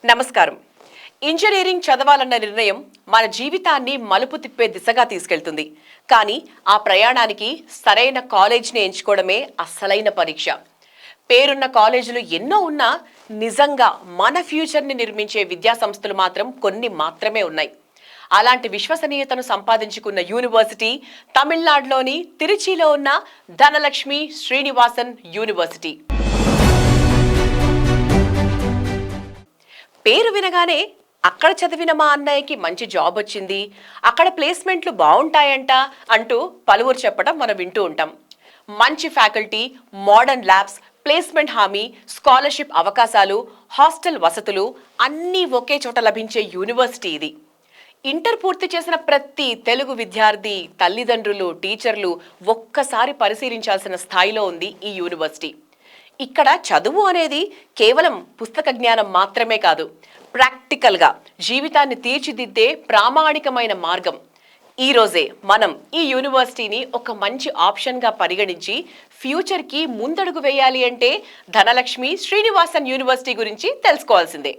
నమస్కారం. ఇంజనీరింగ్ చదవాలన్న నిర్ణయం మన జీవితాన్ని మలుపు తిప్పే దిశగా తీసుకెళ్తుంది. కానీ ఆ ప్రయాణానికి సరైన కాలేజ్ని ఎంచుకోవడమే అసలైన పరీక్ష. పేరున్న కాలేజీలు ఎన్నో ఉన్నా నిజంగా మన ఫ్యూచర్ని నిర్మించే విద్యా సంస్థలు మాత్రం కొన్ని మాత్రమే ఉన్నాయి. అలాంటి విశ్వసనీయతను సంపాదించుకున్న యూనివర్సిటీ తమిళనాడులోని తిరుచిలో ఉన్న ధనలక్ష్మి శ్రీనివాసన్ యూనివర్సిటీ. పేరు వినగానే అక్కడ చదివిన మా అన్నయ్యకి మంచి జాబ్ వచ్చింది, అక్కడ ప్లేస్మెంట్లు బాగుంటాయంట అంటూ పలువురు చెప్పడం మనం వింటూ ఉంటాం. మంచి ఫ్యాకల్టీ, మోడర్న్ ల్యాబ్స్, ప్లేస్మెంట్ హామీ, స్కాలర్షిప్ అవకాశాలు, హాస్టల్ వసతులు అన్నీ ఒకే చోట లభించే యూనివర్సిటీ ఇది. ఇంటర్ పూర్తి చేసిన ప్రతి తెలుగు విద్యార్థి, తల్లిదండ్రులు, టీచర్లు ఒక్కసారి పరిశీలించాల్సిన స్థాయిలో ఉంది ఈ యూనివర్సిటీ. ఇక్కడ చదువు అనేది కేవలం పుస్తక జ్ఞానం మాత్రమే కాదు, ప్రాక్టికల్గా జీవితాన్ని తీర్చిదిద్దే ప్రామాణికమైన మార్గం. ఈరోజే మనం ఈ యూనివర్సిటీని ఒక మంచి ఆప్షన్గా పరిగణించి ఫ్యూచర్కి ముందడుగు వేయాలి అంటే ధనలక్ష్మి శ్రీనివాసన్ యూనివర్సిటీ గురించి తెలుసుకోవాల్సిందే.